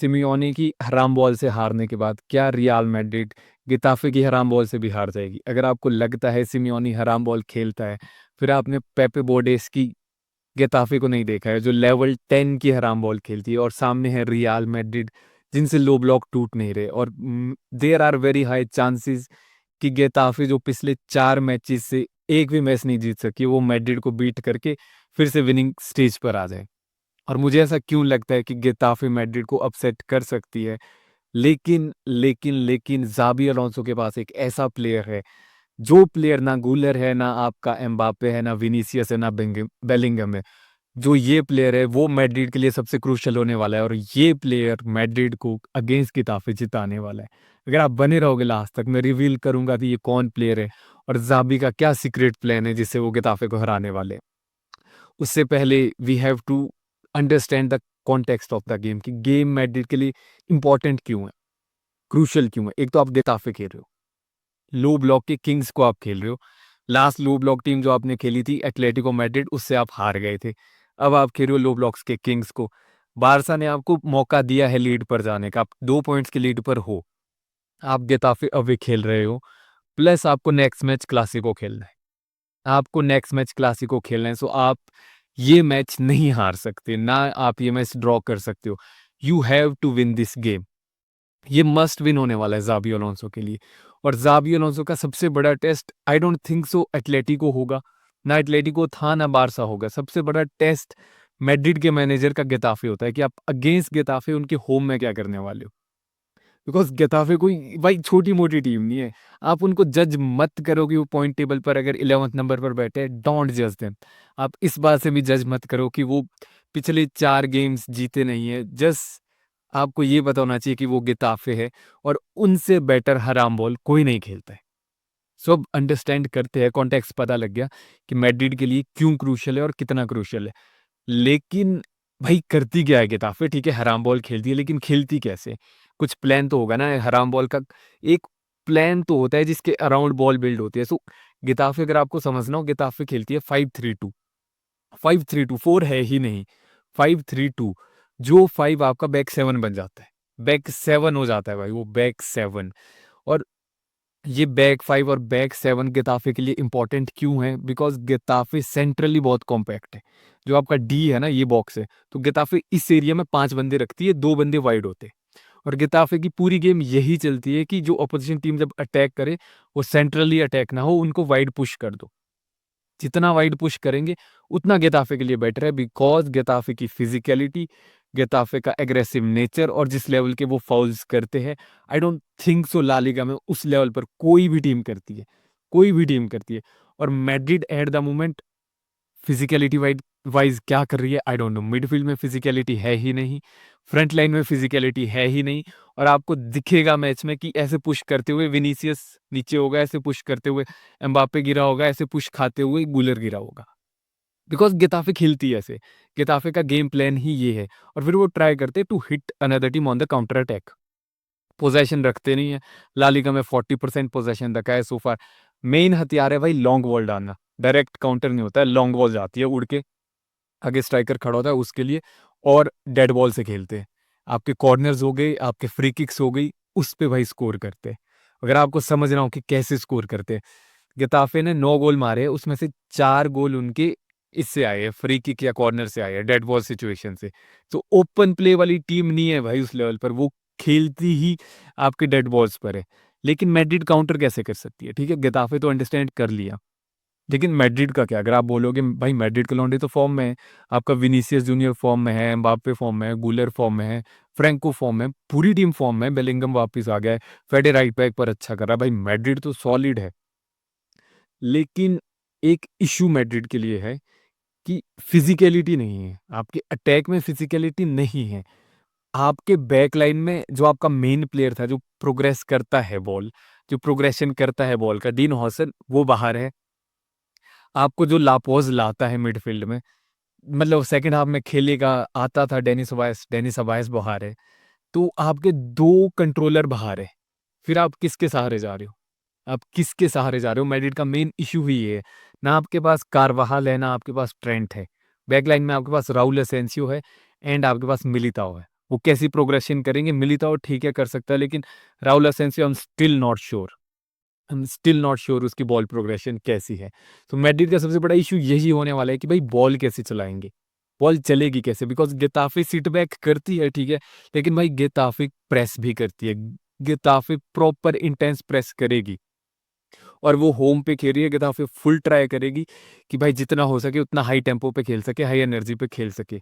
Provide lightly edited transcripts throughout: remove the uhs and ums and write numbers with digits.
Simeone की हराम ball से हारने के बाद क्या रियल मैड्रिड गेताफे की हराम बॉल से भी हार जाएगी? अगर आपको लगता है सिमियोनी हराम बॉल खेलता है, फिर आपने पेपे बोर्डेस की गेताफे को नहीं देखा है जो लेवल 10 की हराम बॉल खेलती है, और सामने है रियल मैड्रिड जिनसे लो ब्लॉक टूट नहीं रहे, और there are very high chances कि गेताफे जो पिछले 4 मैचेस से एक भी मैच नहीं जीत सकी, वो मैड्रिड को बीट करके फिर से विनिंग स्टेज पर आ जाए। और मुझे ऐसा क्यों लगता है कि गेताफे मैड्रिड को अपसेट कर सकती है? लेकिन जाबी अलोंसो के पास एक ऐसा प्लेयर है, जो प्लेयर ना गूलर है, ना आपका एम्बापे है, ना विनीसियस है, ना बेलिंगम है। जो ये प्लेयर है वो मैड्रिड के लिए सबसे क्रूशियल होने वाला है, और ये प्लेयर मैड्रिड को अगेंस्ट गेताफे जिताने वाला है। अगर आप बने रहोगे लास्ट तक, मैं रिवील करूंगा कि ये कौन प्लेयर है और जाबी का क्या सीक्रेट प्लान है जिससे वो गेताफे को हराने वाले हैं। उससे पहले we have to understand the context of the game, कि गेम मैड्रिड के लिए इंपॉर्टेंट क्यों है, क्रूशियल क्यों है। एक तो आप गेताफे खेल रहे हो, लो ब्लॉक के किंग्स को आप खेल रहे हो। लास्ट लो ब्लॉक टीम जो आपने खेली थी एटलेटिको मैड्रिड, उससे आप हार गए थे। अब आप खेल रहे हो लो ब्लॉक्स के किंग्स को। बारसा ने आपको मौका दिया है लीड पर जाने का, आप 2 पॉइंट्स की लीड पर हो, आप गेताफे अवे खेल रहे हो, प्लस आपको नेक्स्ट मैच क्लासिको खेलना है। आपको नेक्स्ट मैच क्लासिको खेलना है, सो आप ये मैच नहीं हार सकते, ना आप ये मैच ड्रॉ कर सकते हो। You have to win this game. ये मस्ट विन होने वाला है जाबी अलोंसो के लिए। और जाबी अलोंसो का सबसे बड़ा test I don't think so Atletico होगा, ना एटलेटिको था ना बारसा होगा। सबसे बड़ा टेस्ट मैड्रिड के मैनेजर का गेताफे होता है, कि आप अगेंस्ट गेताफे उनके होम में क्या करने वाले हो। बिकॉज गेताफे कोई भाई छोटी मोटी टीम नहीं है। आप उनको जज मत करो कि वो पॉइंट टेबल पर अगर 11th नंबर पर बैठे, डोंट जज देम। आप इस बात से भी जज मत करो कि वो पिछले 4 गेम्स जीते नहीं है। जस्ट आपको ये पता होना चाहिए कि वो गेताफे है, और उनसे बेटर हराम बॉल कोई नहीं खेलता है। सो अब अंडरस्टैंड करते हैं, कॉन्टेक्स्ट पता लग गया कि मैड्रिड के लिए क्यों क्रूशियल है और कितना क्रूशियल है। लेकिन भाई करती क्या है गेताफे? ठीक है हराम बॉल खेलती है, लेकिन खेलती कैसे? कुछ प्लान तो होगा ना हराम बॉल का। एक प्लान तो होता है जिसके अराउंड बॉल बिल्ड होती है। सो गेताफे अगर आपको समझना हो, गेताफे खेलती है 5-3-2। 5-3-2 4 है ही नहीं, 5-3-2। जो 5 आपका बैक 7 बन जाता है, बैक 7 हो जाता है भाई, वो बैक 7। और ये बैक 5 और बैक 7 गेताफे के लिए इंपॉर्टेंट क्यों है? बिकॉज गेताफे सेंट्रली बहुत कॉम्पैक्ट है। जो आपका डी है ना, ये बॉक्स है, तो गेताफे इस एरिया में 5 बंदे रखती है, 2 बंदे वाइड होते हैं। और गेताफे की पूरी गेम यही चलती है कि जो अपोजिशन टीम जब अटैक करे, वो सेंट्रली अटैक ना हो, उनको वाइड पुश कर दो। जितना वाइड पुश करेंगे उतना गेताफे के लिए बेटर है, बिकॉज गेताफे की फिजिकलिटी, गेताफे का एग्रेसिव नेचर, और जिस लेवल के वो फाउल्स करते हैं, I don't think so La Liga में उस लेवल पर कोई भी टीम करती है, कोई भी टीम करती है। और Madrid at the moment physicality wise क्या कर रही है आई डोंट नो। मिडफील्ड में फिजिकलिटी है ही नहीं, फ्रंट लाइन में फिजिकलिटी है ही नहीं। और आपको दिखेगा मैच में कि ऐसे पुश करते हुए विनीसियस नीचे होगा, ऐसे पुश करते हुए एम्बापे गिरा होगा, ऐसे पुश खाते हुए गुलर गिरा होगा। बिकॉज गेताफे खेलती है ऐसे, गेताफे का गेम प्लान ही ये है। और फिर वो ट्राई करते to hit another team on the counter attack. Possession रखते नहीं है। ला लीगा में 40% पोजेशन रखा है सोफार। मेन हथियार है भाई लॉन्ग बॉल डालना। डायरेक्ट काउंटर नहीं होता है, लॉन्ग बॉल जाती है उड़ के, आगे स्ट्राइकर खड़ा होता है उसके लिए। और डेड बॉल से खेलते हैं। आपके कॉर्नर्स हो गए, आपके फ्री किक्स हो गई, उस पे भाई स्कोर करते हैं। अगर आपको समझना हो कि कैसे स्कोर करते हैं, गेताफे ने 9 गोल मारे, उसमें से 4 गोल उनके इससे आए हैं, फ्री किक या कॉर्नर से आए हैं, डेड बॉल सिचुएशन से। तो ओपन प्ले वाली टीम नहीं है भाई उस लेवल पर, वो खेलती ही आपके डेड बॉल्स पर है। लेकिन मैड्रिड काउंटर कैसे कर सकती है? ठीक है गेताफे तो अंडरस्टैंड कर लिया, लेकिन मैड्रिड का क्या? अगर आप बोलोगे भाई मैड्रिड के लौंडे तो फॉर्म में है, आपका विनीसियस जूनियर फॉर्म में है, एम्बापे फॉर्म में है, गुलर फॉर्म में है, फ्रैंको फॉर्म में है, पूरी टीम फॉर्म में है, बेलिंगम वापस आ गया है, फेडे राइट बैक पर अच्छा कर रहा है, भाई मैड्रिड तो सॉलिड है। लेकिन एक इशू मैड्रिड के लिए है कि फिजिकलिटी नहीं है, आपके अटैक में फिजिकलिटी नहीं है। आपके बैक लाइन में जो आपका मेन प्लेयर था, जो प्रोग्रेस करता है बॉल, जो प्रोग्रेशन करता है बॉल का, डीन हॉसन, वो बाहर है। आपको जो लापोज लाता है मिडफील्ड में, मतलब सेकंड हाफ में खेलेगा, आता था डेनिस अबायस बाहर है। तो आपके 2 कंट्रोलर बाहर है। फिर आप किसके सहारे जा रहे हो? आप किसके सहारे जा रहे हो? मैड्रिड का मेन इशू ही ये है। ना आपके पास कारवाहाल है, ना आपके पास ट्रेंट है। बैक लाइन में आपके पास राउल एसेंसियो है, एंड आपके पास मिलिताओ है। वो कैसी प्रोग्रेशन करेंगे, मिलिताओ ठीक है कर सकता है, लेकिन Rahul Asensio I am still not sure उसकी बॉल प्रोग्रेशन कैसी है। तो मैड्रिड का सबसे बड़ा इशू यही होने वाला है कि भाई बॉल कैसे चलाएंगे, बॉल चलेगी कैसे, बिकॉज गेताफे सिट बैक करती है ठीक है, लेकिन भाई गेताफे प्रेस भी करती है, गेताफे प्रॉपर इंटेंस प्रेस करेगी, और वो होम पे खेल रही है, गेताफे फुल ट्राई करेगी कि भाई जितना हो सके उतना हाई टेम्पो पे खेल सके, हाई एनर्जी पे खेल सके।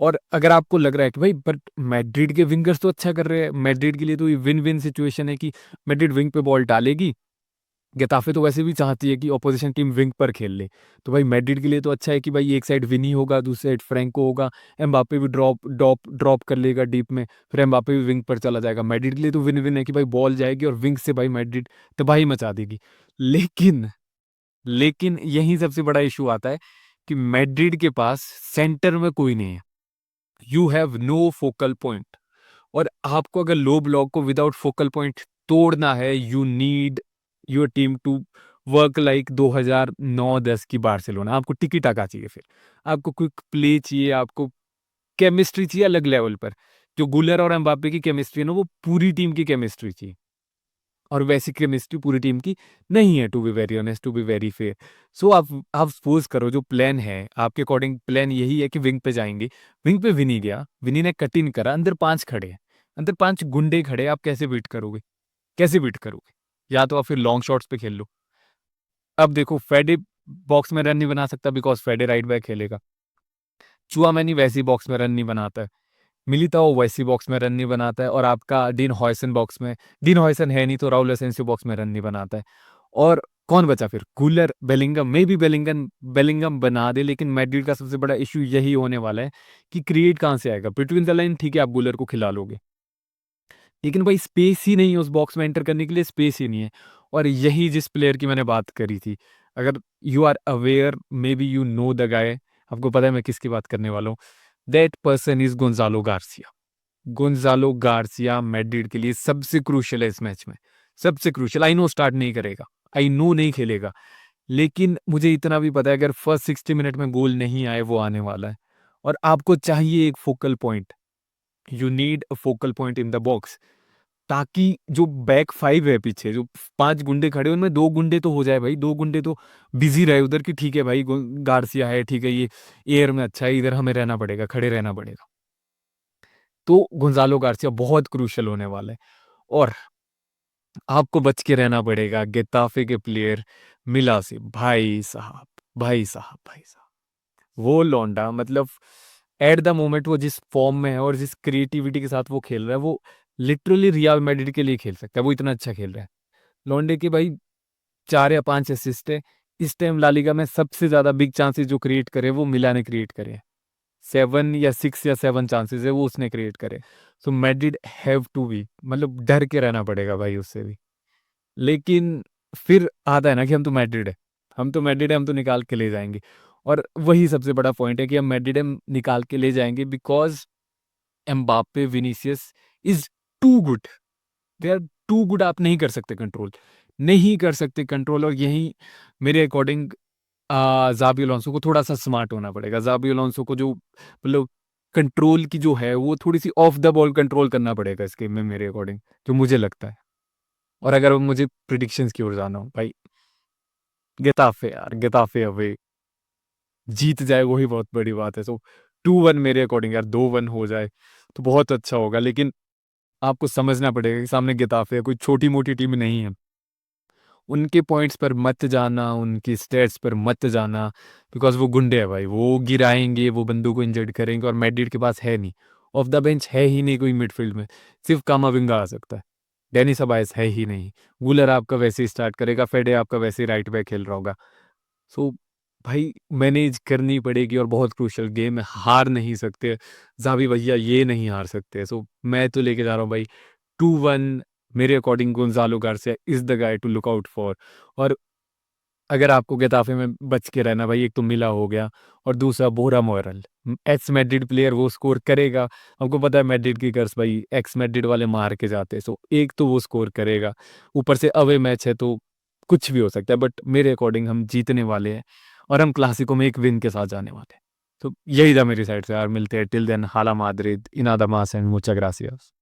और अगर आपको लग रहा है कि भाई बट मैड्रिड के विंगर्स तो अच्छा कर रहे हैं, मैड्रिड के लिए तो ये विन विन सिचुएशन है कि मैड्रिड विंग पे बॉल डालेगी, गेताफे तो वैसे भी चाहती है कि ऑपोजिशन टीम विंग पर खेल ले, तो भाई मैड्रिड के लिए तो अच्छा है कि भाई एक साइड विनी होगा, दूसरी साइड फ्रैंको होगा, एम्बापे भी ड्रॉप ड्रॉप ड्रॉप कर लेगा डीप में, फिर एम्बापे भी विंग पर चला जाएगा। मैड्रिड के लिए तो विन विन है कि भाई बॉल जाएगी और विंग से भाई मैड्रिड तबाही मचा देगी। लेकिन लेकिन यही सबसे बड़ा इशू आता है कि मैड्रिड के पास सेंटर में कोई नहीं है, you have no focal point, और आपको अगर लो ब्लॉक को विदाउट फोकल पॉइंट तोड़ना है, you need your team to work like 2009-10 की बार्सिलोना। आपको टिकी टाका चाहिए, फिर आपको क्विक प्ले चाहिए, आपको केमिस्ट्री चाहिए अलग लेवल पर, जो गुलर और एम्बापे की केमिस्ट्री है ना, वो पूरी टीम की केमिस्ट्री चाहिए, और वैसी केमिस्ट्री पूरी टीम की नहीं है, to be very honest, to be very fair. So आप सपोज करो जो प्लान है आपके अकॉर्डिंग, प्लान यही है कि विंग पे जाएंगे, विंग पे विनी गया, विनी ने कट इन करा, अंदर 5 खड़े हैं, अंदर 5 गुंडे खड़े हैं, आप कैसे बीट करोगे, कैसे बीट करोगे? या तो आप फिर लॉन्ग शॉट्स पे खेल लो। अब देखो फेडे बॉक्स में रन नहीं बना सकता बिकॉज फेडे राइट बैक खेलेगा, चुआमेनी वैसी बॉक्स में रन नहीं बनाता है, मिलिताओ वैसी बॉक्स में रन नहीं बनाता है, और आपका डीन हॉयसन बॉक्स में, डीन हॉयसन है नहीं तो राउल एसेंसियो बॉक्स में रन नहीं बनाता है। और कौन बचा फिर? Cooler, Bellingham, may be Bellingham Bellingham बना दे, लेकिन मैड्रिड का सबसे बड़ा इशू यही होने वाला है कि क्रिएट कहाँ से आएगा बिटवीन द लाइन। ठीक है आप गुलर को खिला लोगे, लेकिन भाई स्पेस ही नहीं है उस बॉक्स में एंटर करने के लिए, स्पेस ही नहीं है। और यही जिस प्लेयर की मैंने बात करी थी, अगर you are aware, maybe you know the guy, आपको पता है मैं किसकी बात करने वाला हूँ, that person is Gonzalo Garcia. Gonzalo Garcia Madrid के लिए सबसे क्रूशियल है इस मैच में, सबसे क्रूशियल। आई नो स्टार्ट नहीं करेगा, आई नो नहीं खेलेगा, लेकिन मुझे इतना भी पता है अगर फर्स्ट 60 मिनट में गोल नहीं आए वो आने वाला है, और आपको चाहिए एक focal point, you need a focal point in the box, ताकि जो बैक 5 है पीछे जो 5 गुंडे खड़े हैं, उनमें 2 गुंडे तो हो जाए भाई, 2 गुंडे तो बिजी रहे उधर की, ठीक है भाई गार्सिया है ठीक है, ये एयर में अच्छा है, इधर हमें रहना पड़ेगा, खड़े रहना पड़ेगा। तो गोंजालो गार्सिया बहुत क्रूशियल होने वाला है, और आपको बच के रहना पड़ेगा गेताफे के प्लेयर मिला से। भाई साहब, भाई साहब, भाई साहब, वो लौंडा मतलब एट द मोमेंट वो जिस फॉर्म में है और जिस क्रिएटिविटी के साथ वो खेल रहा है, वो लिटरली रियल मैड्रिड के लिए खेल सकता है, वो इतना अच्छा खेल रहा है। लौंडे के भाई 4 या 5 असिस्ट है इस टाइम ला लीगा में, सबसे ज्यादा बिग चांसेस जो क्रिएट करे वो मिला ने क्रिएट करे, 7 या 6 या 7 चांसेस है वो उसने क्रिएट करे। सो मैड्रिड हैव टू बी, मतलब डर के रहना पड़ेगा भाई उससे भी। लेकिन फिर आता है ना कि हम तो मैड्रिड है, हम तो मैड्रिड है, हम तो निकाल के ले जाएंगे। और वही सबसे बड़ा पॉइंट है कि हम मैड्रिड हम निकाल के ले जाएंगे because Mbappe, Vinicius is too good, they are too good, आप नहीं कर सकते कंट्रोल, नहीं कर सकते कंट्रोल। और यही मेरे अकॉर्डिंग ज़ाबी अलोंसो को थोड़ा सा स्मार्ट होना पड़ेगा, ज़ाबी अलोंसो को जो मतलब कंट्रोल की जो है वो थोड़ी सी ऑफ द बॉल कंट्रोल करना पड़ेगा इस गेम में मेरे अकॉर्डिंग, जो मुझे लगता है। और अगर मुझे प्रिडिक्शंस की ओर जाना हो भाई, गेताफे यार, गेताफे अवे जीत जाए वही बहुत बड़ी बात है। सो 2-1 मेरे अकॉर्डिंग, यार 2-1 हो जाए तो बहुत अच्छा होगा, लेकिन आपको समझना पड़ेगा कि सामने गेताफे है, कोई छोटी मोटी टीम नहीं है। उनके पॉइंट्स पर मत जाना, उनकी स्टेट्स पर मत जाना, बिकॉज वो गुंडे हैं भाई, वो गिराएंगे, वो बंदों को इंजर्ड करेंगे, और मैड्रिड के पास है नहीं, ऑफ द बेंच है ही नहीं कोई मिडफील्ड में, सिर्फ कामाविंगा आ सकता है, डेनी सबाइस है ही नहीं, गुलर आपका वैसे ही स्टार्ट करेगा, फेडे आपका वैसे ही राइट बैक खेल रहा होगा। सो भाई मैनेज करनी पड़ेगी, और बहुत क्रूशल गेम है, हार नहीं सकते जावी भैया, ये नहीं हार सकते। सो मैं तो लेके जा रहा हूँ भाई 2-1, मेरे according Gonzalo Garcia is the guy to look out for. और अगर आपको गेताफे में बच के रहना भाई, एक तो मिला हो गया, और दूसरा बोरा मोरल, एक्स मैड्रिड प्लेयर, वो स्कोर करेगा, आपको पता है मैड्रिड की कर्स भाई, एक्स मैड्रिड वाले मार के जाते हैं, सो एक तो वो स्कोर करेगा, ऊपर से अवे मैच है तो कुछ भी हो सकता है, बट मेरे अकॉर्डिंग हम जीतने वाले हैं, और हम क्लासिको में एक विन के साथ जाने वाले हैं। तो यही था मेरी साइड से यार, मिलते हैं, टिल देन हाला माद्रिद, इनादा मास एंड मुचा ग्रासियस।